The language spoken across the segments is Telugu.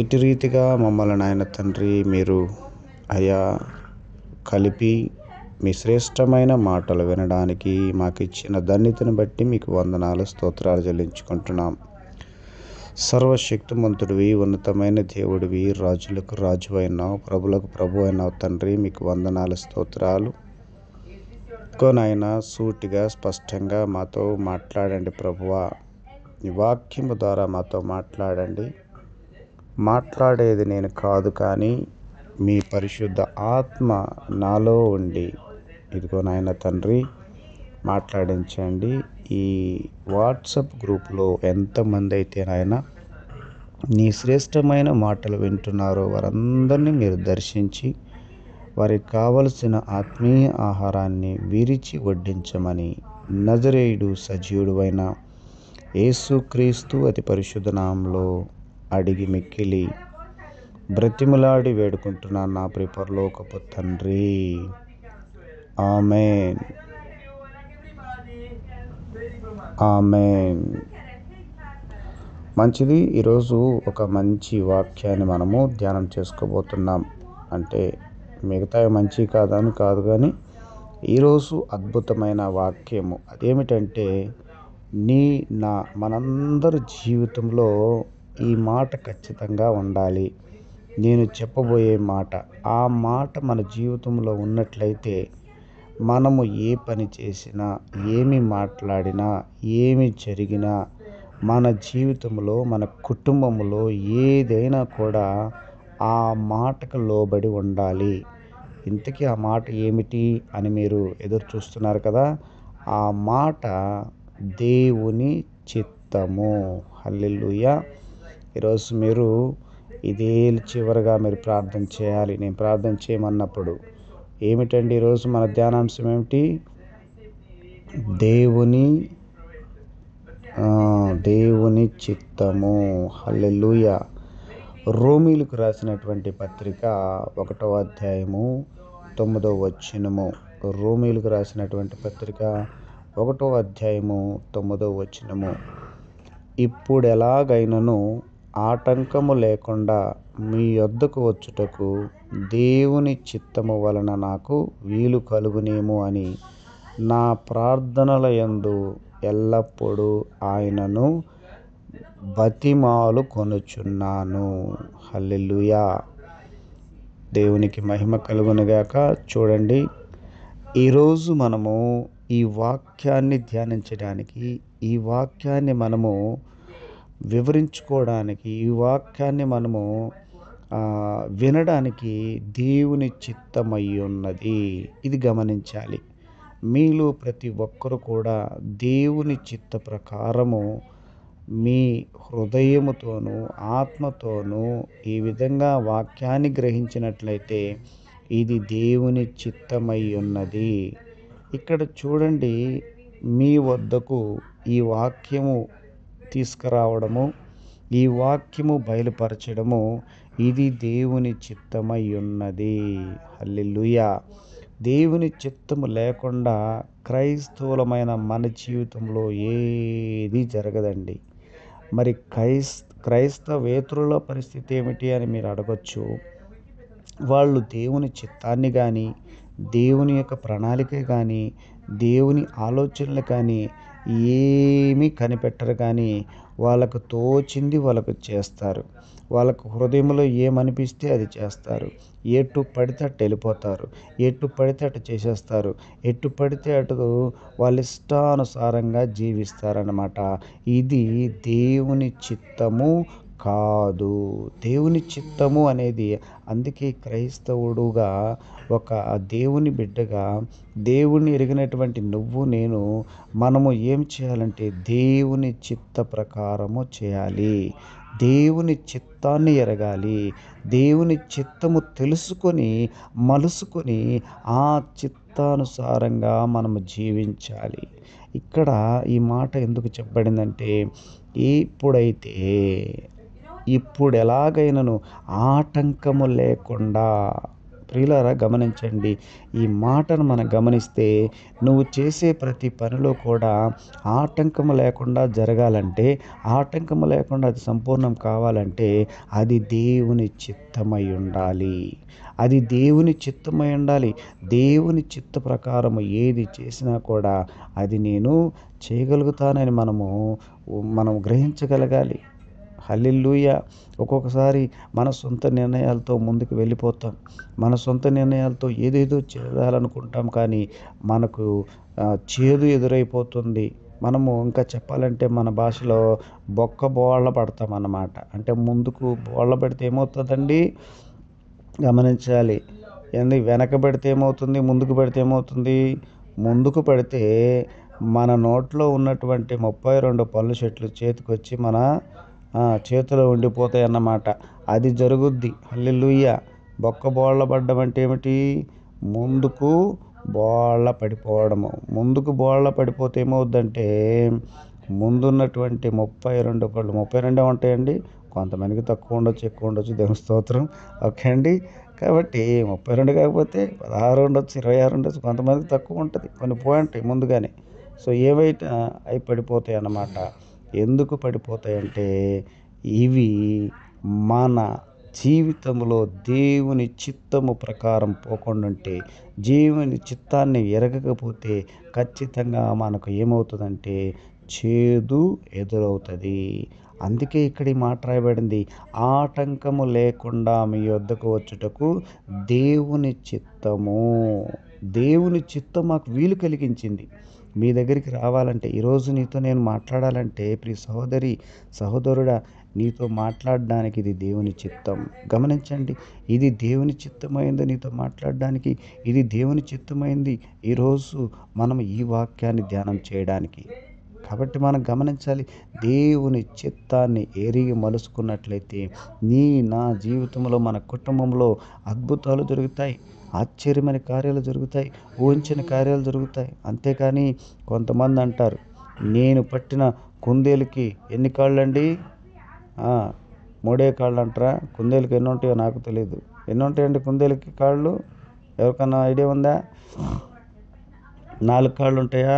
ఇటు రీతిగా మమ్మల్ని నాయన తండ్రి మీరు అయా కలిపి మీ శ్రేష్టమైన మాటలు వినడానికి మాకు ఇచ్చిన ధన్యతను బట్టి మీకు వందనాలు స్తోత్రాలు చెల్లించుకుంటున్నాం. సర్వశక్తిమంతుడివి, ఉన్నతమైన దేవుడివి, రాజులకు రాజు అయినావు, ప్రభులకు ప్రభు అయినావు తండ్రి. మీకు వందనాలు స్తోత్రాలు. నాయన సూటిగా స్పష్టంగా మాతో మాట్లాడండి ప్రభువా. ఈ వాక్యము ద్వారా మాతో మాట్లాడండి. మాట్లాడేది నేను కాదు, కానీ మీ పరిశుద్ధ ఆత్మ నాలో ఉండి ఇదిగో నాయన తండ్రి మాట్లాడించండి. ఈ వాట్సాప్ గ్రూప్లో ఎంతమంది అయితే నాయన నీ శ్రేష్టమైన మాటలు వింటున్నారో వారందరినీ మీరు దర్శించి వారికి కావలసిన ఆత్మీయ ఆహారాన్ని విరిచి వడ్డించమని నజరేయుడు సజీవుడువైన యేసుక్రీస్తు అతి పరిశుద్ధ నామములో అడిగి మిక్కిలి బ్రతిమలాడి వేడుకుంటున్నాను నా ప్రియ పరలోకపు తండ్రి. ఆమేన్, ఆమేన్. మంచిది. ఈరోజు ఒక మంచి వాక్యాన్ని మనము ధ్యానం చేసుకోబోతున్నాం. అంటే మిగతా మంచి కాదని కాదు, కానీ ఈరోజు అద్భుతమైన వాక్యము అదేమిటంటే మనందరి జీవితంలో ఈ మాట ఖచ్చితంగా ఉండాలి. నేను చెప్పబోయే మాట, ఆ మాట మన జీవితంలో ఉన్నట్లయితే మనము ఏ పని చేసినా, ఏమి మాట్లాడినా, ఏమి జరిగినా, మన జీవితంలో, మన కుటుంబంలో ఏదైనా కూడా ఆ మాటకు లోబడి ఉండాలి. ఇంతకీ ఆ మాట ఏమిటి అని మీరు ఎదురు చూస్తున్నారు కదా. ఆ మాట దేవుని చిత్తము. హల్లెలూయా. ఈరోజు మీరు ఇదే చివరిగా మీరు ప్రార్థన చేయాలి. నేను ప్రార్థన చేయమన్నప్పుడు ఏమిటండి ఈరోజు మన ధ్యానాంశం ఏమిటి? దేవుని చిత్తము. హల్లెలూయా. రోమీలకు రాసినటువంటి పత్రిక 1వ అధ్యాయము 9వ వచనము. రోమీలకు రాసినటువంటి పత్రిక 1వ అధ్యాయము 9వ వచనము. ఇప్పుడెలాగైనను ఆటంకము లేకుండా మీ యొద్దకు వచ్చుటకు దేవుని చిత్తము వలన నాకు వీలు కలుగునేమో అని నా ప్రార్థనల యందు ఎల్లప్పుడూ ఆయనను బతిమాలు కొనుచున్నాను. హల్లెలూయా. దేవునికి మహిమ కలుగునుగాక. చూడండి, ఈరోజు మనము ఈ వాక్యాన్ని ధ్యానించడానికి, ఈ వాక్యాన్ని మనము వివరించుకోవడానికి, ఈ వాక్యాన్ని మనము వినడానికి దేవుని చిత్తమై ఉన్నది. ఇది గమనించాలి. మీలో ప్రతి ఒక్కరు కూడా దేవుని చిత్త ప్రకారము మీ హృదయముతోనూ ఆత్మతోనూ ఈ విధంగా వాక్యాన్ని గ్రహించినట్లయితే ఇది దేవుని చిత్తమై ఉన్నది. ఇక్కడ చూడండి, మీ వద్దకు ఈ వాక్యము తీసుకురావడము, ఈ వాక్యము బయలుపరచడము, ఇది దేవుని చిత్తమై ఉన్నది. హల్లెలూయా. దేవుని చిత్తము లేకుండా క్రైస్తవులమైన మన జీవితంలో ఏది జరగదండి. మరి క్రైస్తవేతరుల పరిస్థితి ఏమిటి అని మీరు అడగచ్చు. వాళ్ళు దేవుని చిత్తాన్ని కానీ, దేవుని యొక్క ప్రణాళిక కానీ, దేవుని ఆలోచనలు కానీ ఏమీ కనిపెట్టరు. కానీ వాళ్ళకు తోచింది వాళ్ళకు చేస్తారు. వాళ్ళకు హృదయంలో ఏమనిపిస్తే అది చేస్తారు. ఎటు పడితే అటు వెళ్ళిపోతారు. ఎటు పడితే అటు చేసేస్తారు. ఎటు పడితే అటు వాళ్ళ ఇష్టానుసారంగా జీవిస్తారన్నమాట. ఇది దేవుని చిత్తము కాదు. దేవుని చిత్తము అనేది, అందుకే క్రైస్తవుడుగా, ఒక దేవుని బిడ్డగా, దేవుని ఎరిగినటువంటి నువ్వు నేను మనము ఏం చేయాలంటే దేవుని చిత్త ప్రకారము చేయాలి. దేవుని చిత్తాన్ని ఎరగాలి. దేవుని చిత్తము తెలుసుకొని మలుసుకొని ఆ చిత్తానుసారంగా మనము జీవించాలి. ఇక్కడ ఈ మాట ఎందుకు చెప్పబడిందంటే, ఇప్పుడు ఎలాగైనను ఆటంకము లేకుండా, ప్రియులారా గమనించండి. ఈ మాటను మనం గమనిస్తే నువ్వు చేసే ప్రతి పనిలో కూడా ఆటంకము లేకుండా జరగాలంటే, ఆటంకము లేకుండా అది సంపూర్ణం కావాలంటే అది దేవుని చిత్తమై ఉండాలి. అది దేవుని చిత్తమై ఉండాలి. దేవుని చిత్త ప్రకారము ఏది చేసినా కూడా అది నేను చేయగలుగుతానని మనం గ్రహించగలగాలి. హల్లెలూయా! ఒక్కొక్కసారి మన సొంత నిర్ణయాలతో ముందుకు వెళ్ళిపోతాం. మన సొంత నిర్ణయాలతో ఏదేదో చేయాలనుకుంటాం, కానీ మనకు చేదు ఎదురైపోతుంది. మనము ఇంకా చెప్పాలంటే మన భాషలో బోళ్ళ పడతామన్నమాట. అంటే ముందుకు బోళ్ళ పెడితే ఏమవుతుందండి? గమనించాలి. వెనక పెడితే ఏమవుతుంది? ముందుకు పెడితే ఏమవుతుంది? ముందుకు పెడితే మన నోట్లో ఉన్నటువంటి 32 పళ్ళు చెట్లు చేతికొచ్చి మన చేతిలో ఉండిపోతాయన్నమాట. అది జరుగుద్ది. హల్లెలూయా! బోళ్ళ పడ్డం అంటే ఏమిటి? ముందుకు బోళ్ళ పడిపోవడము. ముందుకు బోళ్ళ పడిపోతే ఏమవుద్దంటే ముందున్నటువంటి 32 పళ్ళు 32 ఉంటాయండి. కొంతమందికి తక్కువ ఉండొచ్చు, ఎక్కువ ఉండొచ్చు. దేవుని స్తోత్రం. ఓకే అండి. కాబట్టి 32 కాకపోతే 16 ఉండొచ్చు, 26 ఉండొచ్చు. కొంతమందికి తక్కువ ఉంటుంది. కొన్ని పోయుంటాయి ముందుగానే. సో ఏవైతే అవి పడిపోతాయి అన్నమాట. ఎందుకు పడిపోతాయంటే ఇవి మన జీవితంలో దేవుని చిత్తము ప్రకారం పోకుండా దేవుని చిత్తాన్ని ఎరగకపోతే ఖచ్చితంగా మనకు ఏమవుతుందంటే చేదు ఎదురవుతుంది. అందుకే ఇక్కడ ఈ మాట రాయబడింది, ఆటంకము లేకుండా మీ యొద్దకు వచ్చుటకు దేవుని చిత్తము. దేవుని చిత్తం మాకు వీలు కలిగించింది మీ దగ్గరికి రావాలంటే. ఈరోజు నీతో నేను మాట్లాడాలంటే ప్రియ సహోదరి, సహోదరుడా, నీతో మాట్లాడడానికి ఇది దేవుని చిత్తం. గమనించండి, ఇది దేవుని చిత్తమైంది నీతో మాట్లాడడానికి. ఇది దేవుని చిత్తమైంది ఈరోజు మనం ఈ వాక్యాన్ని ధ్యానం చేయడానికి. కాబట్టి మనం గమనించాలి, దేవుని చిత్తాన్ని ఎరిగి మలుసుకున్నట్లయితే నా జీవితంలో, మన కుటుంబంలో అద్భుతాలు జరుగుతాయి, ఆశ్చర్యమైన కార్యాలు జరుగుతాయి, ఊహించని కార్యాలు జరుగుతాయి. అంతేకాని కొంతమంది అంటారు, నేను పట్టిన కుందేలుకి ఎన్ని కాళ్ళండి? 3 కాళ్ళు అంటారా? కుందేలుకి ఎన్ని ఉంటాయో నాకు తెలియదు. ఎన్ని ఉంటాయండి కుందేలుకి కాళ్ళు? ఎవరికన్నా ఐడియా ఉందా? 4 కాళ్ళు ఉంటాయా?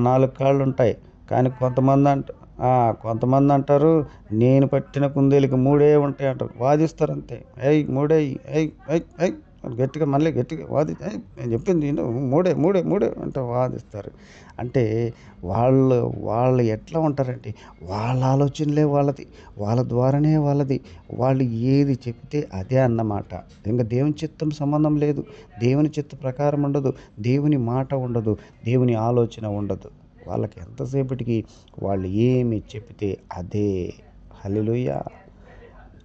4 కాళ్ళు ఉంటాయి. కానీ కొంతమంది అంటారు, నేను పట్టిన కుందేలుకి 3 ఉంటాయి అంటారు. వాదిస్తారు అంతే. మూడే గట్టిగా మళ్ళీ గట్టిగా నేను చెప్పింది మూడే అంటే వాదిస్తారు. అంటే వాళ్ళు ఎట్లా ఉంటారంటే వాళ్ళ ఆలోచనలే వాళ్ళది, వాళ్ళ ద్వారానే వాళ్ళది. వాళ్ళు ఏది చెప్తే అదే అన్నమాట. ఇంకా దేవుని చిత్తం సంబంధం లేదు, దేవుని చిత్త ప్రకారం ఉండదు, దేవుని మాట ఉండదు, దేవుని ఆలోచన ఉండదు. వాళ్ళకి ఎంతసేపటికి వాళ్ళు ఏమి చెప్తే అదే. హల్లెలూయా!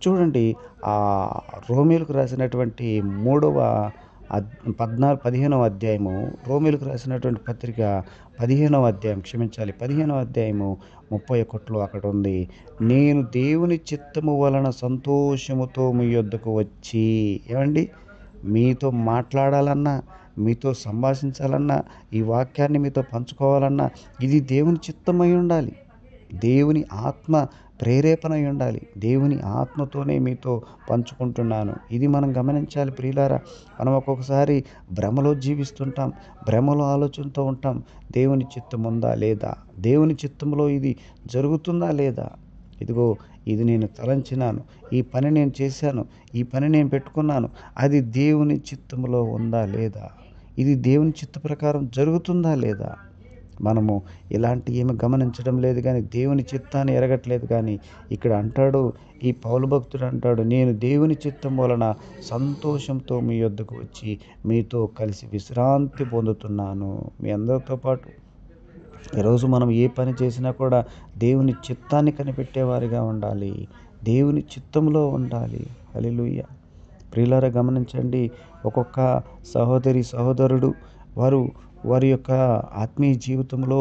చూడండి, రోమీయులకు రాసినటువంటి 15వ అధ్యాయము, రోమీయులకు రాసినటువంటి పత్రిక 15వ అధ్యాయం, 15వ అధ్యాయము 31 అక్కడ ఉంది, నేను దేవుని చిత్తము వలన సంతోషముతో మీ యొద్దకు వచ్చి. ఏమండి? మీతో మాట్లాడాలన్నా, మీతో సంభాషించాలన్నా, ఈ వాక్యాన్ని మీతో పంచుకోవాలన్నా ఇది దేవుని చిత్తమై ఉండాలి. దేవుని ఆత్మ ప్రేరేపణ అయి ఉండాలి. దేవుని ఆత్మతోనే మీతో పంచుకుంటున్నాను. ఇది మనం గమనించాలి ప్రియులారా. మనం ఒక్కొక్కసారి భ్రమలో జీవిస్తుంటాం, భ్రమలో ఆలోచనతో ఉంటాం. దేవుని చిత్తం ఉందా లేదా? దేవుని చిత్తంలో ఇది జరుగుతుందా లేదా? ఇదిగో, ఇది నేను తలంచినాను, ఈ పని నేను చేశాను, ఈ పని నేను పెట్టుకున్నాను, అది దేవుని చిత్తంలో ఉందా లేదా? ఇది దేవుని చిత్త ప్రకారం జరుగుతుందా లేదా? మనము ఇలాంటి ఏమి గమనించడం లేదు, కానీ దేవుని చిత్తాన్ని ఎరగట్లేదు. కానీ ఇక్కడ అంటాడు, ఈ పౌలు భక్తుడు అంటాడు, నేను దేవుని చిత్తం వలన సంతోషంతో మీ యొద్దకు వచ్చి మీతో కలిసి విశ్రాంతి పొందుతున్నాను. మీ అందరితో పాటు ఈరోజు మనం ఏ పని చేసినా కూడా దేవుని చిత్తాన్ని కనిపెట్టేవారిగా ఉండాలి, దేవుని చిత్తంలో ఉండాలి. హల్లెలూయా! ప్రియులారా గమనించండి, ఒక్కొక్క సహోదరి, సహోదరుడు వారి యొక్క ఆత్మీయ జీవితంలో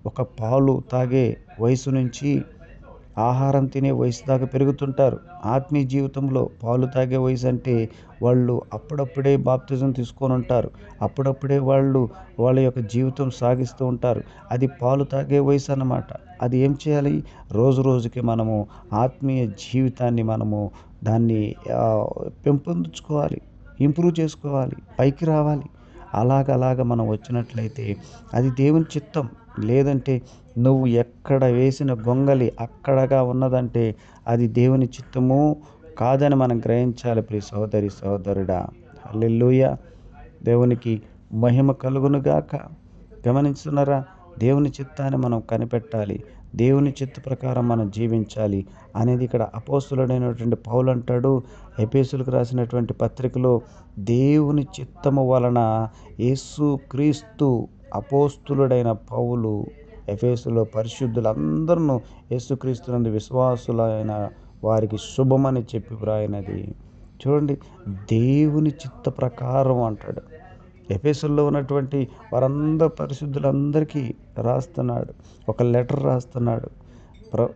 ఒక పాలు తాగే వయసు నుంచి ఆహారం తినే వయసు దాకా పెరుగుతుంటారు. ఆత్మీయ జీవితంలో పాలు తాగే వయసు అంటే వాళ్ళు అప్పుడప్పుడే బాప్తిజం తీసుకొని ఉంటారు. అప్పుడప్పుడే వాళ్ళ యొక్క జీవితం సాగిస్తూ ఉంటారు. అది పాలు తాగే వయసు అన్నమాట. అది ఏం చేయాలి? రోజు రోజుకి మనము ఆత్మీయ జీవితాన్ని దాన్ని పెంపొందించుకోవాలి. ఇంప్రూవ్ చేసుకోవాలి, పైకి రావాలి. అలాగ మనం వచ్చినట్లయితే అది దేవుని చిత్తం. లేదంటే నువ్వు ఎక్కడ వేసిన గొంగలి అక్కడగా ఉన్నదంటే అది దేవుని చిత్తము కాదని మనం గ్రహించాలి. ప్రియ సహోదరి సహోదరుడా, హల్లెలూయా. దేవునికి మహిమ కలుగునుగాక. గమనిస్తున్నారా? దేవుని చిత్తాన్ని మనం కనిపెట్టాలి, దేవుని చిత్త ప్రకారం మనం జీవించాలి అనేది ఇక్కడ అపోస్తులుడైనటువంటి పౌలు అంటాడు ఎఫెసీయులకు రాసినటువంటి పత్రికలో. దేవుని చిత్తము వలన యేసుక్రీస్తు, అపోస్తులుడైన పౌలు ఎఫెసీయులో పరిశుద్ధులందరూ యేసుక్రీస్తునందు విశ్వాసులైన వారికి శుభమని చెప్పి వ్రాయినది. చూడండి, దేవుని చిత్త ప్రకారం అంటాడు. ఎఫెసీయుల్లో ఉన్నటువంటి వారందరూ పరిశుద్ధులందరికీ రాస్తున్నాడు, ఒక లెటర్ రాస్తున్నాడు.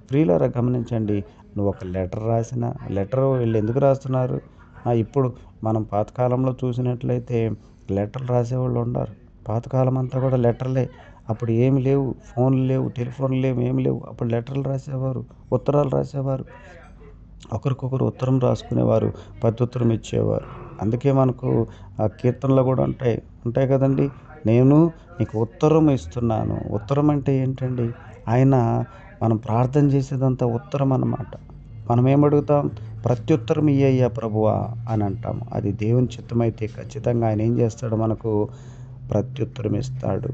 ప్రియులారా గమనించండి, నువ్వు ఒక లెటర్ రాసిన లెటర్ వీళ్ళు ఎందుకు రాస్తున్నారు? ఇప్పుడు మనం పాతకాలంలో చూసినట్లయితే లెటర్లు రాసేవాళ్ళు ఉన్నారు. పాతకాలం అంతా కూడా లెటర్లే. అప్పుడు ఏమి లేవు, ఫోన్లు లేవు, టెలిఫోన్లు లేవు, ఏమి లేవు. అప్పుడు లెటర్లు రాసేవారు, ఉత్తరాలు రాసేవారు, ఒకరికొకరు ఉత్తరం రాసుకునేవారు, ప్రత్యుత్తరం ఇచ్చేవారు. అందుకే మనకు ఆ కీర్తనలు కూడా ఉంటాయి కదండి. నేను నీకు ఉత్తరం ఇస్తున్నాను. ఉత్తరం అంటే ఏంటండి? ఆయన మనం ప్రార్థన చేసేదంతా ఉత్తరం అన్నమాట. మనం ఏమడుగుతాం? ప్రత్యుత్తరం ఇయ్యయ్యా ప్రభువా అని అంటాము. అది దేవుని చిత్తమైతే ఖచ్చితంగా ఆయన ఏం చేస్తాడు? మనకు ప్రత్యుత్తరం ఇస్తాడు.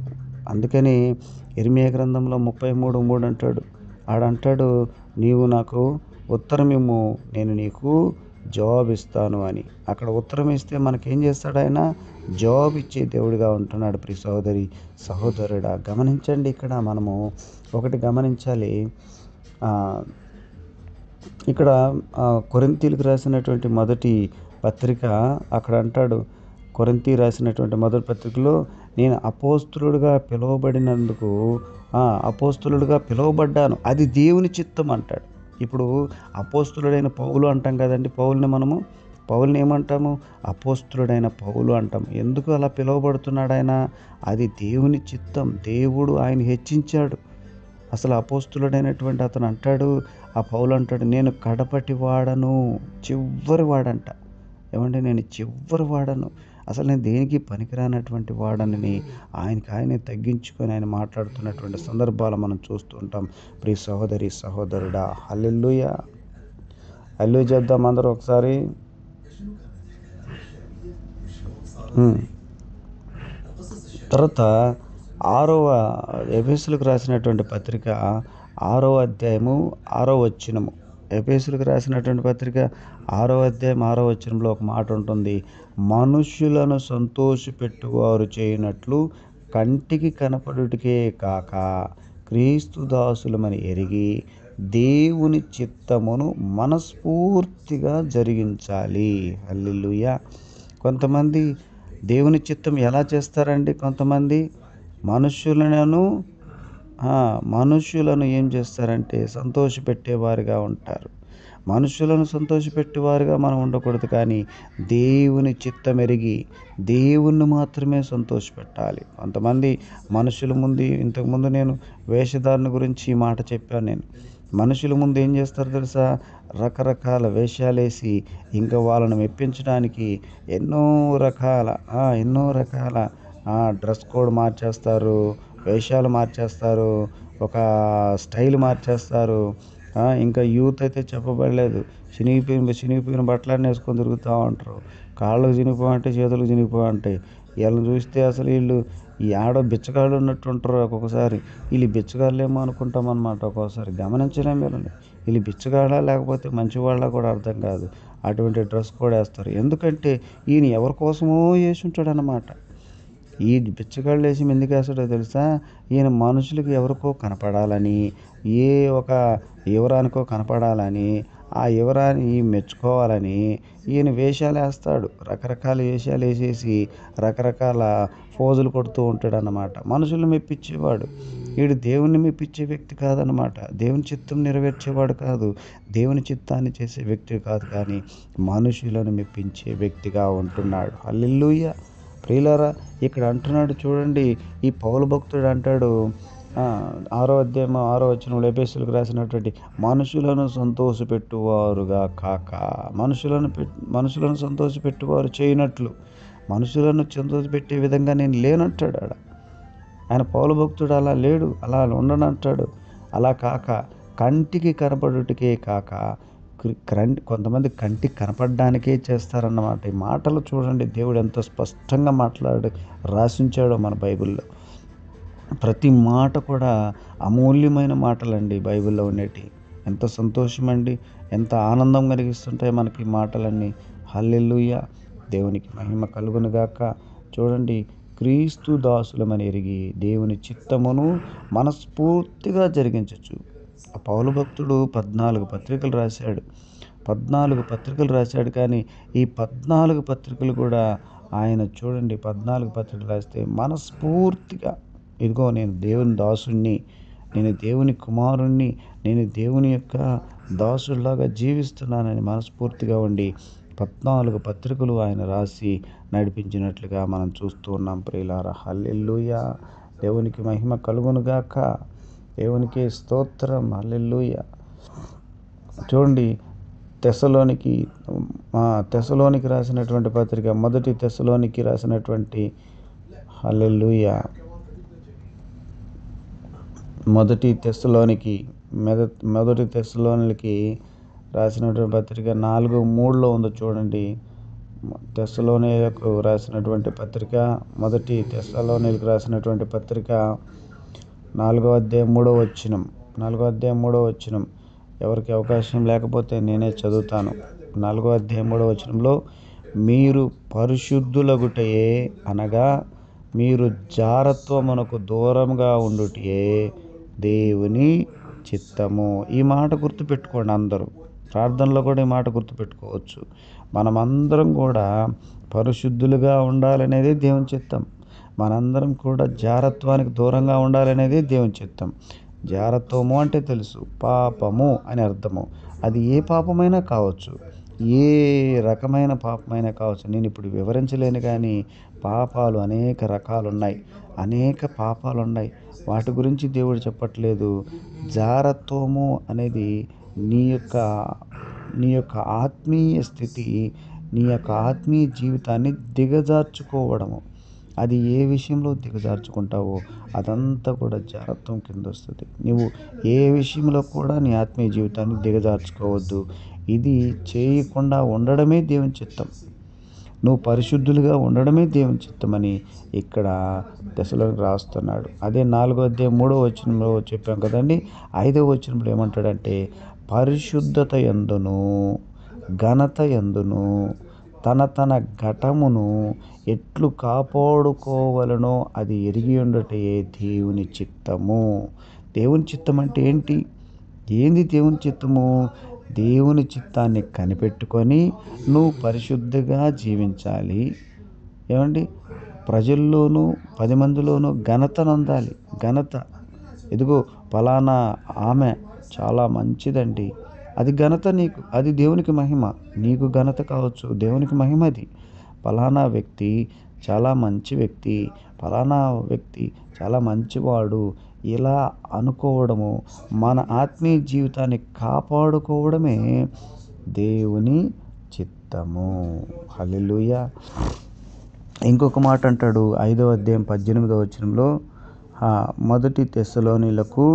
అందుకని ఇర్మీయా గ్రంథంలో 33:3 అంటాడు. ఆడంటాడు, నీవు నాకు ఉత్తరం ఇమ్ము, నేను నీకు జవాబు ఇస్తాను అని. అక్కడ ఉత్తరం ఇస్తే మనకేం చేస్తాడు? ఆయన జవాబు ఇచ్చే దేవుడిగా ఉంటున్నాడు. ప్రియ సహోదరి సహోదరుడా, గమనించండి. ఇక్కడ మనము ఒకటి గమనించాలి. ఇక్కడ కొరింథీయులకు రాసినటువంటి మొదటి పత్రిక అక్కడ అంటాడు, కొరింథీ రాసినటువంటి మొదటి పత్రికలో, నేను అపోస్తులుడిగా పిలువబడినందుకు అపోస్తులుడిగా పిలువబడ్డాను, అది దేవుని చిత్తం అంటాడు. ఇప్పుడు అపోస్తులుడైన పౌలు అంటాం కదండి. పౌలుని ఏమంటాము? అపోస్తులుడైన పౌలు అంటాం. ఎందుకు అలా పిలువబడుతున్నాడు ఆయన? అది దేవుని చిత్తం. దేవుడు ఆయన హెచ్చించాడు. అసలు అపోస్తులుడైనటువంటి అతను అంటాడు, ఆ పౌలు అంటాడు, నేను కడపటి వాడను, చివరి వాడంట. ఏమంటే నేను చివరి వాడను, అసలు నేను దేనికి పనికిరానటువంటి వాడనని ఆయనే తగ్గించుకొని ఆయన మాట్లాడుతున్నటువంటి సందర్భాలు మనం చూస్తూ ఉంటాం. ప్రియ సహోదరి సహోదరుడా, హల్లెలూయా. హల్లెలూయా చేద్దాం అందరూ ఒకసారి. తర్వాత 6వ ఎఫెసీయులకు రాసినటువంటి పత్రిక 6వ అధ్యాయము 6వ వచనము. ఎఫెసీయులకు రాసినటువంటి పత్రిక 6వ అధ్యాయం 6వ వచనంలో ఒక మాట ఉంటుంది, మనుష్యులను సంతోషపెట్టువారు చేయనట్లు కంటికి కనపడుటకే కాక క్రీస్తు దాసులమని ఎరిగి దేవుని చిత్తమును మనస్ఫూర్తిగా జరిగించాలి. హల్లెలూయా. కొంతమంది దేవుని చిత్తం ఎలా చేస్తారండి? కొంతమంది మనుషులను ఏం చేస్తారంటే సంతోషపెట్టేవారుగా ఉంటారు. మనుషులను సంతోషపెట్టేవారుగా మనం ఉండకూడదు, కానీ దేవుని చిత్తం ఎరిగి దేవుణ్ణి మాత్రమే సంతోషపెట్టాలి. కొంతమంది మనుషుల ముందు, ఇంతకుముందు నేను వేషధారణ గురించి ఈ మాట చెప్పాను. నేను మనుషుల ముందు ఏం చేస్తారు తెలుసా? రకరకాల వేషాలేసి ఇంకా వాళ్ళని మెప్పించడానికి ఎన్నో రకాల డ్రెస్ కోడ్ మార్చేస్తారు, వేషాలు మార్చేస్తారు, ఒక స్టైల్ మార్చేస్తారు. ఇంకా యూత్ అయితే చెప్పబడలేదు. చినిగిపోయిన బట్టలన్నీ వేసుకొని తిరుగుతూ ఉంటారు. కాళ్ళకు చినిగిపోయి చేతులకు చినిగిపోయి ఉంటాయి. వీళ్ళని చూస్తే అసలు వీళ్ళు ఈ ఆడో బిచ్చగాళ్ళు ఉన్నట్టు ఉంటారు. ఒక్కొక్కసారి వీళ్ళు బిచ్చగాళ్ళేమో అనుకుంటాం అన్నమాట. ఒక్కోసారి గమనించలేం. వీళ్ళు బిచ్చగాళ్ళ లేకపోతే మంచివాళ్ళ కూడా అర్థం కాదు. అటువంటి డ్రెస్ కూడా వేస్తారు. ఎందుకంటే ఈయన ఎవరి కోసమో వేసి ఉంటాడు అన్నమాట. ఈ బిచ్చగాళ్ళు వేసి ఎందుకు వేస్తాడో తెలుసా? ఈయన మనుషులకి ఎవరికో కనపడాలని, ఒక యువరానికో కనపడాలని, ఆ యువరాన్ని మెచ్చుకోవాలని ఈయన వేషాలు వేస్తాడు. రకరకాల వేషాలు వేసేసి రకరకాల ఫోజులు కొడుతూ ఉంటాడు అన్నమాట. మనుషులను మెప్పించేవాడు. వీడు దేవుణ్ణి మెప్పించే వ్యక్తి కాదనమాట. దేవుని చిత్తం నెరవేర్చేవాడు కాదు, దేవుని చిత్తాన్ని చేసే వ్యక్తి కాదు, కానీ మనుషులను మెప్పించే వ్యక్తిగా ఉంటున్నాడు. హల్లెలూయా. ప్రియులారా, ఇక్కడ అంటున్నాడు చూడండి, ఈ పౌలు భక్తుడు అంటాడు, ఆరో అధ్యాయం 6వ వచనంలో ఎఫెసీయులకు రాసినటువంటి మనుషులను సంతోషపెట్టువారుగా కాక, మనుషులను సంతోషపెట్టువారు చేయనట్లు మనుషులను సంతోషపెట్టే విధంగా నేను లేనంటాడు ఆడ. ఆయన పౌలు భక్తుడు అలా లేడు, అలా ఉండనంటాడు. అలా కాక కంటికి కనపడుటకే కాక కొంతమంది కంటికి కనపడడానికే చేస్తారన్నమాట. ఈ మాటలు చూడండి, దేవుడు ఎంత స్పష్టంగా రాసించాడో మన బైబిల్లో. ప్రతి మాట కూడా అమూల్యమైన మాటలండి బైబిల్లో ఉండేటి. ఎంత సంతోషమండి, ఎంత ఆనందం కలిగిస్తుంటాయి మనకి ఈ మాటలన్నీ. హల్లెలూయా, దేవునికి మహిమ కలుగునుగాక. చూడండి, క్రీస్తు దాసులమని ఎరిగి దేవుని చిత్తమును మనస్ఫూర్తిగా జరిగించచ్చు. పౌలు భక్తుడు 14 పత్రికలు రాశాడు. 14 పత్రికలు రాశాడు. కానీ ఈ 14 పత్రికలు కూడా ఆయన చూడండి, 14 పత్రికలు రాస్తే మనస్ఫూర్తిగా, ఇదిగో నేను దేవుని దాసుణ్ణి, నేను దేవుని కుమారుణ్ణి, నేను దేవుని యొక్క దాసుల్లాగా జీవిస్తున్నానని మనస్ఫూర్తిగా ఉండి 14 పత్రికలు ఆయన రాసి నడిపించినట్లుగా మనం చూస్తూ ఉన్నాం ప్రియులారా. హల్లెలూయా, దేవునికి మహిమ కలుగునుగాక. దేవునికి స్తోత్రం. హల్లెలూయా. చూడండి, తెస్సలోనికి రాసినటువంటి పత్రిక, మొదటి తెస్సలోనికి రాసినటువంటి హల్లెలూయా మొదటి తెస్సలోనికి రాసినటువంటి పత్రిక 4:3 ఉంది చూడండి. తెస్సలోనికు రాసినటువంటి పత్రిక, మొదటి తెస్సలోనికి రాసినటువంటి పత్రిక 4వ అధ్యాయం 3వ వచనం. ఎవరికి అవకాశం లేకపోతే నేనే చదువుతాను. 4వ అధ్యాయం 3వ వచనంలో, మీరు పరిశుద్ధులగుటయే అనగా మీరు జారత్వమునకు దూరంగా ఉండుటయే దేవుని చిత్తము. ఈ మాట గుర్తుపెట్టుకోండి అందరూ. ప్రార్థనలో కూడా ఈ మాట గుర్తుపెట్టుకోవచ్చు. మనమందరం కూడా పరిశుద్ధులుగా ఉండాలనేది దేవుని చిత్తం. మనందరం కూడా జారత్వానికి దూరంగా ఉండాలనేది దేవుని చిత్తం. జారత్వము అంటే తెలుసు, పాపము అని అర్థము. అది ఏ పాపమైనా కావచ్చు, ఏ రకమైన పాపమైనా కావచ్చు. నేను ఇప్పుడు వివరించలేను, కానీ పాపాలు అనేక రకాలు ఉన్నాయి, అనేక పాపాలు ఉన్నాయి. వాటి గురించి దేవుడు చెప్పట్లేదు. జారత్వము అనేది నీ యొక్క ఆత్మీయ స్థితి, నీ యొక్క ఆత్మీయ జీవితాన్ని దిగజార్చుకోవడము. అది ఏ విషయంలో దిగజార్చుకుంటావో అదంతా కూడా జారత్వం కింద వస్తుంది. నువ్వు ఏ విషయంలో కూడా నీ ఆత్మీయ జీవితాన్ని దిగజార్చుకోవద్దు. ఇది చేయకుండా ఉండడమే దేవుని చిత్తం. నువ్వు పరిశుద్ధులుగా ఉండడమే దేవుని చిత్తమని ఇక్కడ తెస్సలోనికి రాస్తున్నాడు. అదే 4వ అధ్యాయం 3వ వచనంలో చెప్పాం కదండి. 5వ వచనంలో ఏమంటాడంటే, పరిశుద్ధత యందును ఘనత యందును తన ఘటమును ఎట్లు కాపాడుకోవలనో అది ఎరిగి ఉండటే దేవుని చిత్తము. దేవుని చిత్తం అంటే ఏంటి? ఏంది దేవుని చిత్తము? దేవుని చిత్తాన్ని కనిపెట్టుకొని నువ్వు పరిశుద్ధిగా జీవించాలి. ఏమండి, ప్రజల్లోనూ 10 మందిలోనూ ఘనతనందాలి. ఘనత, ఇదిగో ఫలానా ఆమె చాలా మంచిదండి, అది ఘనత నీకు, అది దేవునికి మహిమ. నీకు ఘనత కావచ్చు, దేవునికి మహిమ అది. ఫలానా వ్యక్తి చాలా మంచి వ్యక్తి, ఫలానా వ్యక్తి చాలా మంచివాడు, ఇలా అనుకోవడము, మన ఆత్మీయ జీవితాన్ని కాపాడుకోవడమే దేవుని చిత్తము. హల్లెలూయా. ఇంకొక మాట అంటాడు 5వ అధ్యాయం 18వ వచనంలో, మొదటి తెస్సలోనిలకు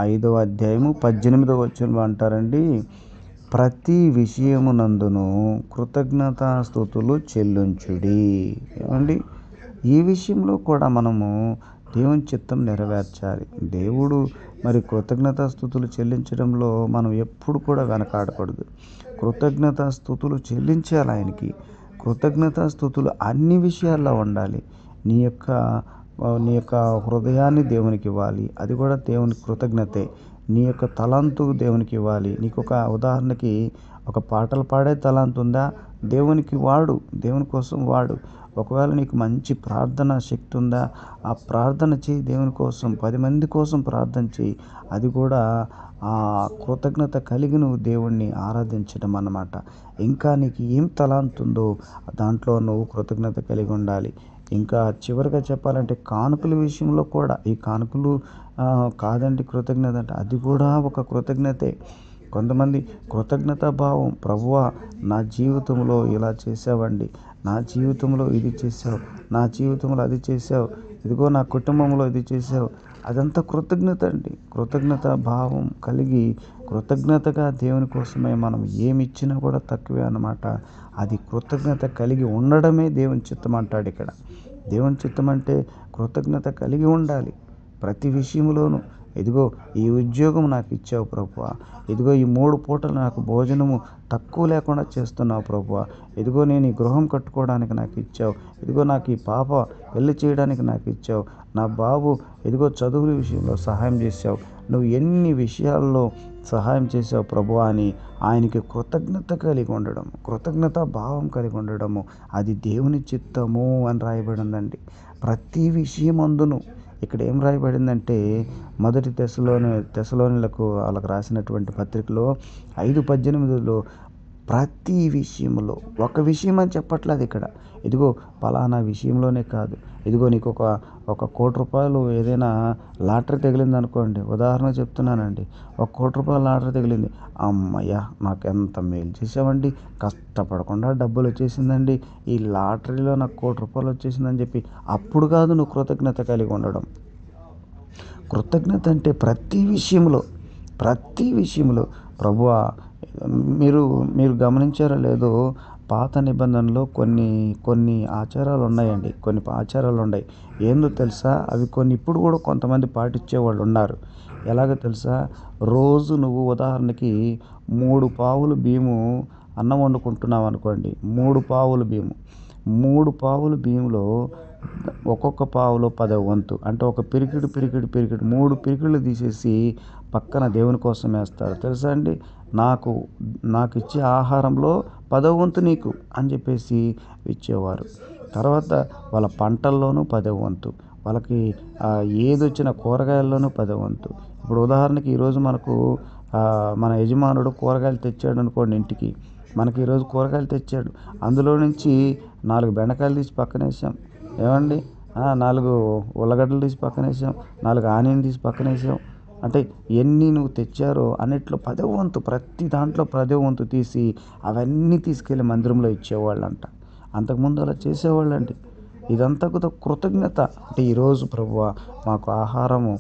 5వ అధ్యాయము 18వ వచనంలో అంటారండి, ప్రతి విషయమునందును కృతజ్ఞతాస్తుతులు చెల్లించుడి. ఏమండి, ఈ విషయంలో కూడా మనము దేవుని చిత్తం నెరవేర్చాలి. దేవుడు మరి కృతజ్ఞతాస్తుతులు చెల్లించడంలో మనం ఎప్పుడు కూడా వెనకాడకూడదు. కృతజ్ఞతాస్తుతులు చెల్లించాలి ఆయనకి. కృతజ్ఞతాస్తుతులు అన్ని విషయాల్లో ఉండాలి. నీ యొక్క హృదయాన్ని దేవునికి ఇవ్వాలి, అది కూడా దేవుని కృతజ్ఞతే. నీ యొక్క తలాంతు దేవునికి ఇవ్వాలి. నీకు ఒక ఉదాహరణకి ఒక పాటలు పాడే తలాంతు ఉందా, దేవునికి వాడు, దేవుని కోసం వాడు. ఒకవేళ నీకు మంచి ప్రార్థన శక్తి ఉందా, ఆ ప్రార్థన చేయి దేవుని కోసం, 10 మంది కోసం ప్రార్థన చేయి. అది కూడా ఆ కృతజ్ఞత కలిగి నువ్వు దేవుణ్ణి ఆరాధించడం అన్నమాట. ఇంకా నీకు ఏం తలాంతు ఉందో దాంట్లో నువ్వు కృతజ్ఞత కలిగి ఉండాలి. ఇంకా చివరిగా చెప్పాలంటే కానుకల విషయంలో కూడా ఈ కానుకలు కాదండి కృతజ్ఞత అంటే అది కూడా ఒక కృతజ్ఞతే. కొంతమంది కృతజ్ఞతా భావం, ప్రభువా నా జీవితంలో ఇలా చేసావండి, నా జీవితంలో ఇది చేసావు, నా జీవితంలో అది చేసావు, ఇదిగో నా కుటుంబంలో ఇది చేసావు, అదంతా కృతజ్ఞత అండి. కృతజ్ఞత భావం కలిగి కృతజ్ఞతగా దేవుని కోసమే మనం ఏమి ఇచ్చినా కూడా తక్కువే అన్నమాట. అది కృతజ్ఞత కలిగి ఉండడమే దేవుని చిత్తం అంటాడు ఇక్కడ. దేవుని చిత్తం అంటే కృతజ్ఞత కలిగి ఉండాలి ప్రతి విషయంలోనూ. ఇదిగో ఈ ఉద్యోగం నాకు ఇచ్చావు ప్రభువా, ఇదిగో ఈ 3 పూటలు నాకు భోజనము తక్కువ లేకుండా చేస్తున్నావు ప్రభువా, ఇదిగో నేను ఈ గృహం కట్టుకోవడానికి నాకు ఇచ్చావు, ఇదిగో నాకు ఈ పాప పెళ్లి చేయడానికి నాకు ఇచ్చావు, నా బాబు ఇదిగో చదువుల విషయంలో సహాయం చేశావు, నువ్వు ఎన్ని విషయాల్లో సహాయం చేసావు ప్రభువా అని ఆయనకి కృతజ్ఞత కలిగి ఉండడం, కృతజ్ఞత భావం కలిగి ఉండడము అది దేవుని చిత్తము అని రాయబడిందండి. ప్రతి విషయమందును ఇక్కడ ఏం రాయబడిందంటే మొదటి తెస్సలోనిలకు వాళ్ళకు రాసినటువంటి పత్రికలో 5:18 ప్రతి విషయంలో, ఒక విషయం అని చెప్పట్లేదు ఇక్కడ. ఇదిగో పలానా విషయంలోనే కాదు, ఇదిగో నీకు ఒక ₹1,00,00,000 ఏదైనా లాటరీ తగిలింది అనుకోండి, ఉదాహరణ చెప్తున్నానండి. ₹1,00,00,000 లాటరీ తగిలింది, అమ్మయ్య నాకు ఎంత మేలు చేసావండి, కష్టపడకుండా డబ్బులు వచ్చేసిందండి, ఈ లాటరీలో నాకు ₹1,00,00,000 వచ్చేసిందని చెప్పి అప్పుడు కాదు నువ్వు కృతజ్ఞత కలిగి ఉండడం. కృతజ్ఞత అంటే ప్రతి విషయంలో ప్రభువా మీరు గమనించారో లేదో, పాత నిబంధనలో కొన్ని ఆచారాలు ఉన్నాయండి, కొన్ని ఆచారాలు ఉన్నాయి. ఏందో తెలుసా, అవి కొన్ని ఇప్పుడు కూడా కొంతమంది పాటించే వాళ్ళు ఉన్నారు. ఎలాగో తెలుసా, రోజు నువ్వు ఉదాహరణకి 3 పావులు బియ్యము అన్నం వండుకుంటున్నావు అనుకోండి, 3 పావులు బియ్యము, 3 పావులు బియ్యంలో ఒక్కొక్క పావులో 10వ వంతు అంటే ఒక పిరికిడు 3 పిరికిళ్ళు తీసేసి పక్కన దేవుని కోసం వేస్తారు తెలుసా అండి. నాకు ఇచ్చే ఆహారంలో 10వ వంతు నీకు అని చెప్పేసి ఇచ్చేవారు. తర్వాత వాళ్ళ పంటల్లోనూ 10వ వంతు, వాళ్ళకి ఏదొచ్చిన కూరగాయల్లోనూ 10వ వంతు. ఇప్పుడు ఉదాహరణకి ఈరోజు మనకు మన యజమానుడు కూరగాయలు తెచ్చాడు అనుకోండి ఇంటికి, మనకి ఈరోజు కూరగాయలు తెచ్చాడు, అందులో నుంచి 4 బెండకాయలు తీసి పక్కనేసాం ఏమండి, 4 ఉల్లగడ్డలు తీసి పక్కనేసాం, 4 ఆనియన్ తీసి పక్కనేసాం. అంటే ఎన్ని నువ్వు తెచ్చారో అన్నిట్లో 10వ వంతు, ప్రతి దాంట్లో 10వ వంతు తీసి అవన్నీ తీసుకెళ్ళి మందిరంలో ఇచ్చేవాళ్ళంట. అంతకుముందు అలా చేసేవాళ్ళండి. ఇదంతా కూడా కృతజ్ఞత. అంటే ఈరోజు ప్రభువా మాకు ఆహారము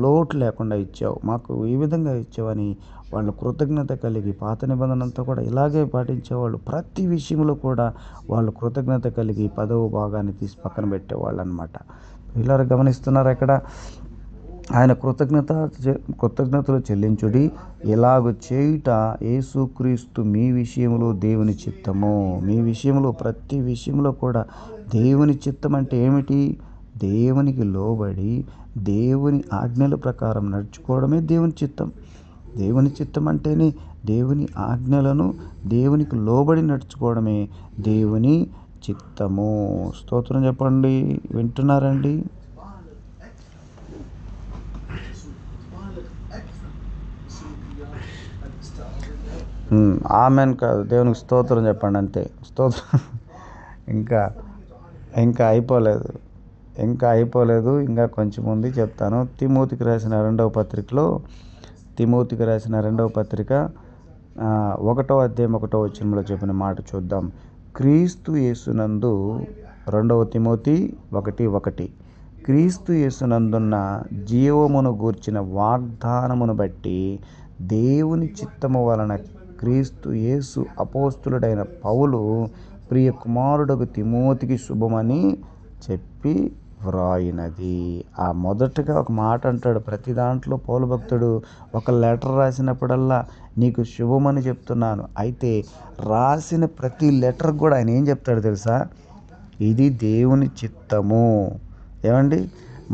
లోటు లేకుండా ఇచ్చావు, మాకు ఈ విధంగా ఇచ్చావని వాళ్ళు కృతజ్ఞత కలిగి, పాత నిబంధన అంతా కూడా ఇలాగే పాటించేవాళ్ళు. ప్రతి విషయంలో కూడా వాళ్ళు కృతజ్ఞత కలిగి 10వ భాగాన్ని తీసి పక్కన పెట్టేవాళ్ళు అనమాట. ఇలా గమనిస్తున్నారు అక్కడ. ఆయన కృతజ్ఞతలు చెల్లించుడి, ఇలాగ చేయుట యేసుక్రీస్తు మీ విషయంలో దేవుని చిత్తము. మీ విషయంలో ప్రతి విషయంలో కూడా దేవుని చిత్తం అంటే ఏమిటి? దేవునికి లోబడి దేవుని ఆజ్ఞల ప్రకారం నడుచుకోవడమే దేవుని చిత్తం. దేవుని చిత్తం అంటేనే దేవుని ఆజ్ఞలను దేవునికి లోబడి నడుచుకోవడమే దేవుని చిత్తము. స్తోత్రం చెప్పండి. వింటున్నారండి? ఆమెన్ కాదు, దేవునికి స్తోత్రం చెప్పండి అంతే. స్తోత్రం. ఇంకా అయిపోలేదు, ఇంకా కొంచెం ఉంది చెప్తాను. తిమోతికి రాసిన రెండవ పత్రిక 1వ అధ్యాయం 1వ వచనంలో చెప్పిన మాట చూద్దాం. క్రీస్తు యేసునందు 2 తిమోతి 1:1 క్రీస్తు యేసునందున్న జీవమును గూర్చిన వాగ్దానమును బట్టి దేవుని చిత్తము వలన క్రీస్తు యేసు అపోస్తులుడైన పౌలు ప్రియ కుమారుడకు తిమోతికి శుభమని చెప్పి వ్రాయినది. మొదటగా ఒక మాట అంటాడు. ప్రతి దాంట్లో పౌలు భక్తుడు ఒక లెటర్ రాసినప్పుడల్లా నీకు శుభమని చెప్తున్నాను. అయితే రాసిన ప్రతి లెటర్ కూడా ఆయన ఏం చెప్తాడు తెలుసా? ఇది దేవుని చిత్తము. ఏమండి,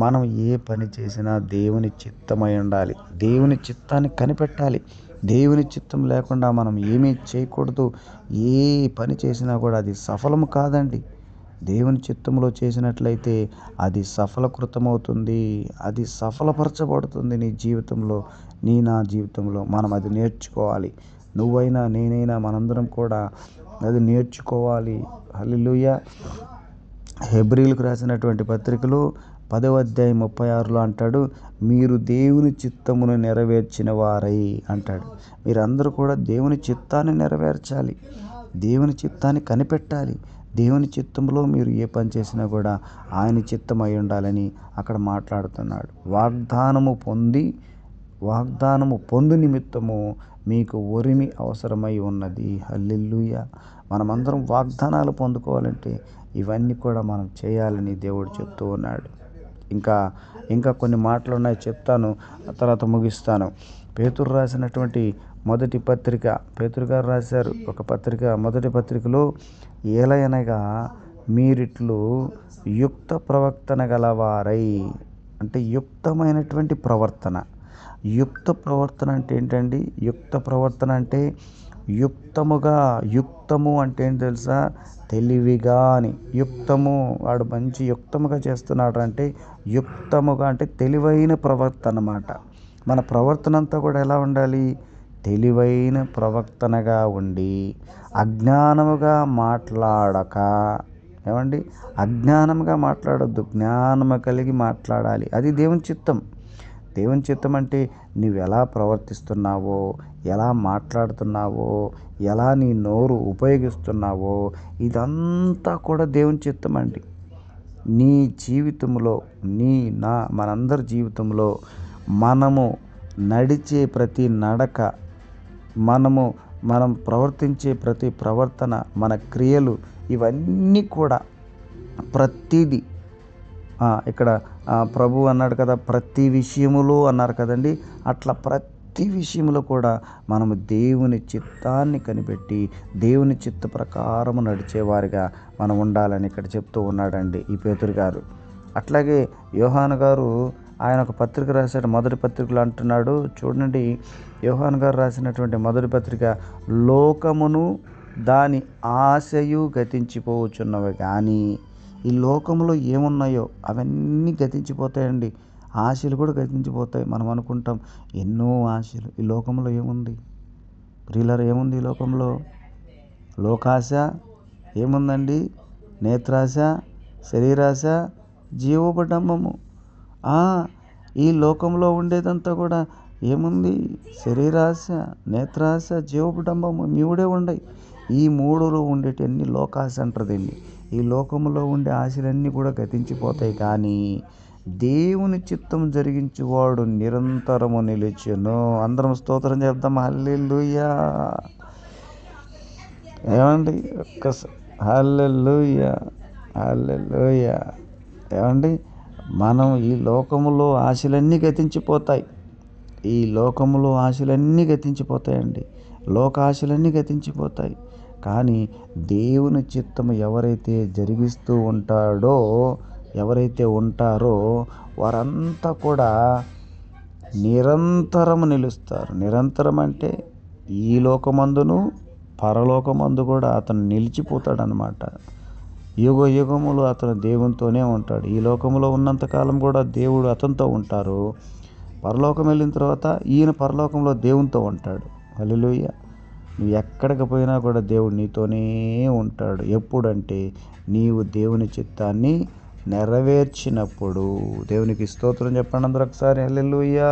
మనం ఏ పని చేసినా దేవుని చిత్తమై ఉండాలి. దేవుని చిత్తాన్ని కనిపెట్టాలి. దేవుని చిత్తం లేకుండా మనం ఏమీ చేయకూడదు. ఏ పని చేసినా కూడా అది సఫలము కాదండి. దేవుని చిత్తంలో చేసినట్లయితే అది సఫలకృతమవుతుంది, అది సఫలపరచబడుతుంది నీ జీవితంలో, నా జీవితంలో. మనం అది నేర్చుకోవాలి. నువ్వైనా నేనైనా మనందరం కూడా అది నేర్చుకోవాలి. హల్లెలూయా. హెబ్రీలకు రాసినటువంటి పత్రికలో 10వ అధ్యాయం 36లో అంటాడు, మీరు దేవుని చిత్తమును నెరవేర్చిన వారై అంటాడు. మీరందరూ కూడా దేవుని చిత్తాన్ని నెరవేర్చాలి, దేవుని చిత్తాన్ని కనిపెట్టాలి. దేవుని చిత్తంలో మీరు ఏ పని చేసినా కూడా ఆయన చిత్తం అయి ఉండాలని అక్కడ మాట్లాడుతున్నాడు. వాగ్దానము పొందు నిమిత్తము మీకు ఒరిమి అవసరమై ఉన్నది. హల్లెలూయా. మనమందరం వాగ్దానాలు పొందుకోవాలంటే ఇవన్నీ కూడా మనం చేయాలని దేవుడు చెప్తూ ఉన్నాడు. ఇంకా కొన్ని మాటలు ఉన్నాయి, చెప్తాను, తర్వాత ముగిస్తాను. పేతురు రాసినటువంటి మొదటి పత్రిక, పేతురు గారు రాశారు ఒక పత్రిక, మొదటి పత్రికలో, ఏలయనగా మీరిట్లు యుక్త ప్రవర్తన గలవారై, అంటే యుక్తమైనటువంటి ప్రవర్తన. యుక్త ప్రవర్తన అంటే ఏంటండి? యుక్త ప్రవర్తన అంటే యుక్తము అంటే ఏంటి తెలుసా? తెలివిగా అని. వాడు మంచి యుక్తముగా చేస్తున్నాడు అంటే యుక్తముగా అంటే తెలివైన ప్రవర్తన అన్నమాట. మన ప్రవర్తన అంతా కూడా ఎలా ఉండాలి? తెలివైన ప్రవర్తనగా ఉండి, అజ్ఞానముగా మాట్లాడక. ఏమండి? అజ్ఞానంగా మాట్లాడొద్దు, జ్ఞానము కలిగి మాట్లాడాలి. అది దేవుని చిత్తం. దేవుని చిత్తం అంటే నువ్వు ఎలా ప్రవర్తిస్తున్నావో, ఎలా మాట్లాడుతున్నావో, ఎలా నీ నోరు ఉపయోగిస్తున్నావో, ఇదంతా కూడా దేవుని చిత్తం అండి. నీ జీవితంలో, మనందరి జీవితంలో మనము నడిచే ప్రతి నడక, మనం ప్రవర్తించే ప్రతి ప్రవర్తన, మన క్రియలు, ఇవన్నీ కూడా ప్రతిదీ ఇక్కడ ప్రభు అన్నాడు కదా, ప్రతి విషయములో అన్నారు కదండి. అట్లా ప్రతి విషయంలో కూడా మనము దేవుని చిత్తాన్ని కనిపెట్టి దేవుని చిత్త ప్రకారము నడిచేవారిగా మనం ఉండాలని ఇక్కడ చెప్తూ ఉన్నాడండి ఈ పేతురు గారు. అట్లాగే యోహాను గారు ఆయన ఒక పత్రిక రాశాడు, మొదటి పత్రికలో అంటున్నాడు చూడండి. యోహాను గారు రాసినటువంటి మొదటి పత్రిక, లోకమును దాని ఆశయు గతించిపోవచ్చున్నవి కానీ ఈ లోకంలో ఏమున్నాయో అవన్నీ గతించిపోతాయండి. ఆశలు కూడా గతించిపోతాయి. మనం అనుకుంటాం ఎన్నో ఆశలు. ఈ లోకంలో ఏముంది ప్రియులారా? ఏముంది ఈ లోకంలో? లోకాశ ఏముందండి? నేత్రాశ, శరీరాశ, జీవోపడంబము. ఈ లోకంలో ఉండేదంతా కూడా ఏముంది? శరీరాశ, నేత్రాశ, జీవోపడంబము, మూడే ఉండయి. ఈ మూడులో ఉండేటన్ని లోకాశ అంటారు దీన్ని. ఈ లోకంలో ఉండే ఆశలన్నీ కూడా గతించిపోతాయి కానీ దేవుని చిత్తం జరిగించేవాడు నిరంతరము నిలిచెను. అందరం స్తోత్రం చెప్దాం. హల్లెలూయా. ఏమండి? హల్లెలూయా, హల్లెలూయా. ఏమండి? మనం ఈ లోకములో ఆశలన్నీ గతించిపోతాయి. ఈ లోకములో ఆశలన్నీ గతించిపోతాయండి. లోకాశలన్నీ గతించిపోతాయి. కానీ దేవుని చిత్తము ఎవరైతే జరిగిస్తూ ఎవరైతే ఉంటారో వారంతా కూడా నిరంతరము నిలుస్తారు. నిరంతరం అంటే ఈ లోకమందును పరలోకమందు కూడా అతను నిలిచిపోతాడనమాట. యుగ యుగములు అతను దేవునితోనే ఉంటాడు. ఈ లోకంలో ఉన్నంతకాలం కూడా దేవుడు అతనితో ఉంటారు. పరలోకం వెళ్ళిన తర్వాత ఈయన పరలోకంలో దేవునితో ఉంటాడు. హల్లెలూయా. నువ్వు ఎక్కడికి పోయినా కూడా దేవుడు నీతోనే ఉంటాడు. ఎప్పుడంటే నీవు దేవుని చిత్తాన్ని నెరవేర్చినప్పుడు. దేవునికి స్తోత్రం చెప్పండి అందరూ ఒకసారి. హల్లెలూయా.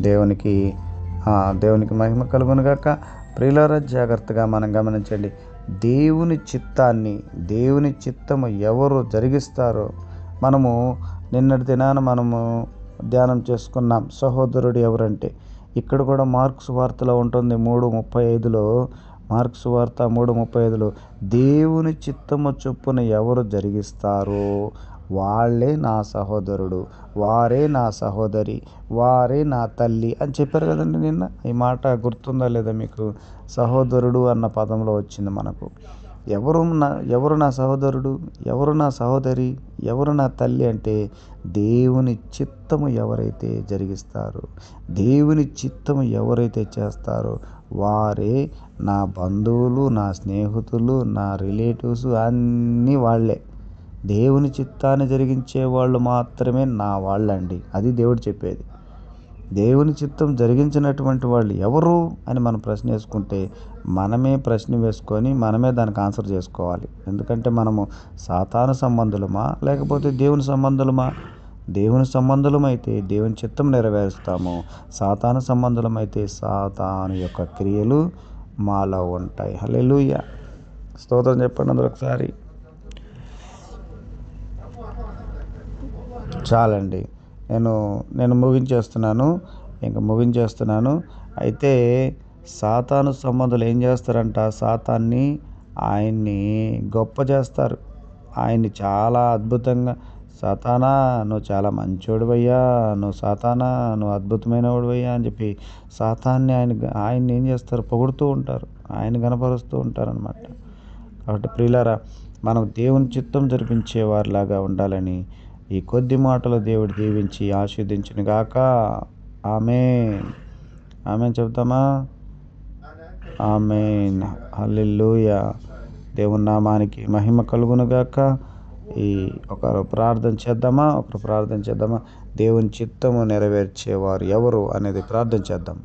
దేవునికి మహిమ కలుగును గాక. ప్రియులారా, జాగ్రత్తగా మనం గమనించండి. దేవుని చిత్తము ఎవరు జరిగిస్తారో మనము నిన్నటి దినాన మనము ధ్యానం చేసుకున్నాం. సహోదరుడు ఎవరంటే ఇక్కడ కూడా మార్క్స్ వార్తలో ఉంటుంది 3:35లో. మార్క్స్ వార్త 3:35లో దేవుని చిత్తము చొప్పున ఎవరు జరిగిస్తారో వాళ్ళే నా సహోదరుడు, వారే నా సహోదరి, వారే నా తల్లి అని చెప్పారు కదండి నిన్న. ఈ మాట గుర్తుందా లేదా మీకు? సహోదరుడు అన్న పదంలో వచ్చింది మనకు. ఎవరు నా సహోదరుడు, ఎవరు నా సహోదరి, ఎవరు నా తల్లి అంటే దేవుని చిత్తము ఎవరైతే జరిగిస్తారో, దేవుని చిత్తము ఎవరైతే చేస్తారో వారే నా బంధువులు, నా స్నేహితులు, నా రిలేటివ్స్, అన్నీ వాళ్ళే. దేవుని చిత్తాన్ని జరిగించే వాళ్ళు మాత్రమే నా వాళ్ళండి. అది దేవుడు చెప్పేది. దేవుని చిత్తం జరిగించినటువంటి వాళ్ళు ఎవరు అని మనం ప్రశ్న వేసుకుంటే మనమే ప్రశ్న వేసుకొని మనమే దానికి ఆన్సర్ చేసుకోవాలి. ఎందుకంటే మనము సాతాను సంబంధులమా లేకపోతే దేవుని సంబంధులమా? దేవుని సంబంధులమైతే దేవుని చిత్తం నెరవేరుస్తాము. సాతాను సంబంధులమైతే సాతాను యొక్క క్రియలు మాలో ఉంటాయి. హల్లెలూయా, స్తోత్రం చెప్పండి అందరూ ఒకసారి. చాలండి, నేను ముగించేస్తున్నాను. అయితే సాతాను సంబంధులు ఏం చేస్తారంట? ఆయన్ని గొప్ప చేస్తారు. ఆయన్ని చాలా అద్భుతంగా, సాతానా నువ్వు చాలా మంచోడివయ్యా, నువ్వు అద్భుతమైన వాడివయ్యా అని చెప్పి ఆయన్ని ఏం చేస్తారు? పొగుడుతూ ఉంటారు, ఆయన గణపరుస్తూ ఉంటారనమాట. కాబట్టి ప్రియులారా, మనం దేవుని చిత్తం జరిపించే వారిలాగా ఉండాలని ఈ కొద్ది మాటలు దేవుడు దీవించి ఆశీర్వదించును గాక. ఆమేన్. ఆమేన్ చెప్తామా? ఆమేన్. హల్లెలూయా. దేవుని నామానికి మహిమ కలుగును గాక. ఒకరు ప్రార్థన చేద్దామా? దేవుని చిత్తము నెరవేర్చేవారు ఎవరు అనేది ప్రార్థన చేద్దాం.